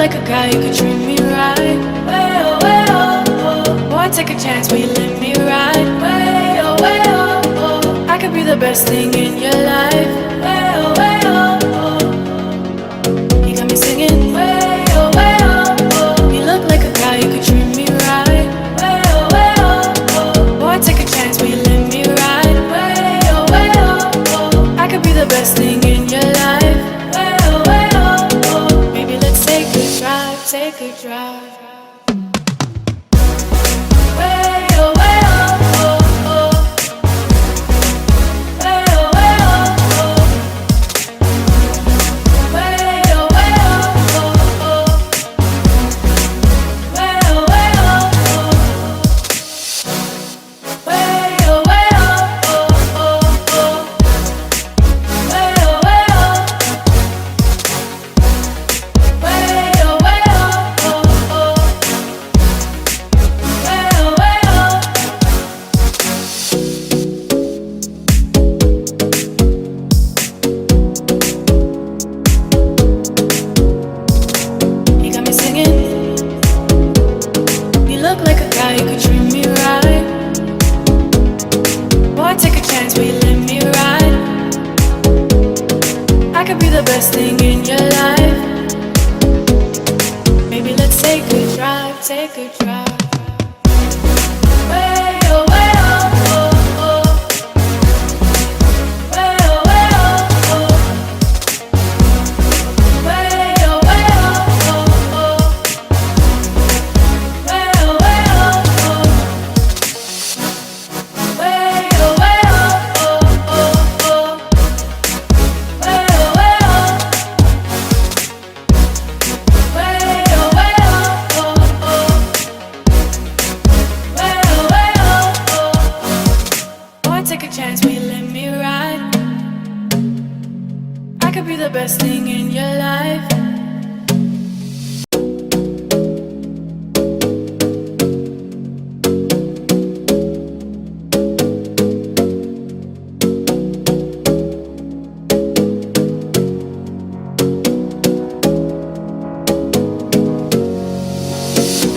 like a guy who could treat me right. Way oh, way oh, oh. Boy, take a chance, will you let me ride? Way oh, way oh, oh. I could be the best thing in your life. Way oh, way oh, oh. You got me singing. Way oh, way oh, oh. You look like a guy who could treat me right. Way oh, way oh, oh. Boy, take a chance, will you let me ride? Way oh, way oh, oh. I could be the best thing in your life. Way oh, way oh, oh. Maybe let's take a drive, take a drive. Take a drive. Way oh, way oh, oh, oh. Way oh, way oh, oh. Way oh, way oh, oh, oh. Way oh, way oh, oh. Way oh, way oh, oh, oh. Way oh, way oh. Way oh, way oh, oh. Take a chance, will you let me ride? I could be the best thing in your life.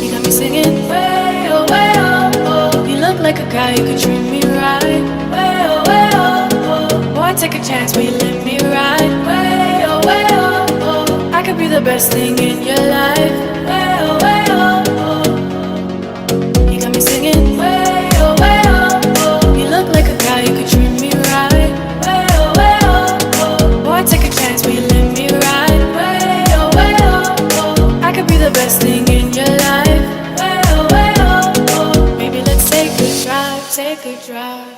You got me singing, way oh, way oh, oh. You look like a guy who could treat me right. Way oh, way oh, oh. Boy, take a chance, will you let me ride? Way oh, way oh, oh. I could be the best thing in your life. Way oh, way oh, oh. You got me singing. Way oh, way oh, oh. You look like a guy who could treat me right. Way oh, way oh, oh. Boy, take a chance, will you let me ride? Way oh, way oh, oh. I could be the best thing in your life. Way oh, way oh, oh. Maybe let's take a drive, take a drive.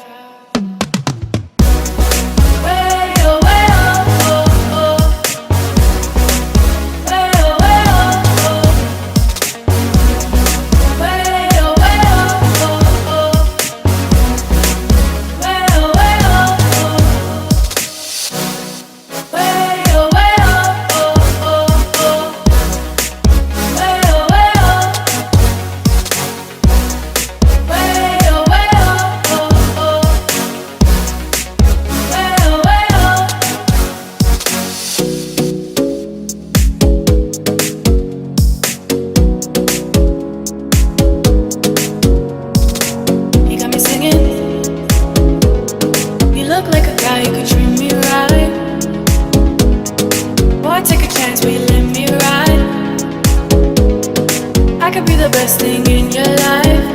I could be the best thing in your life.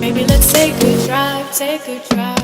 Maybe let's take a drive, take a drive.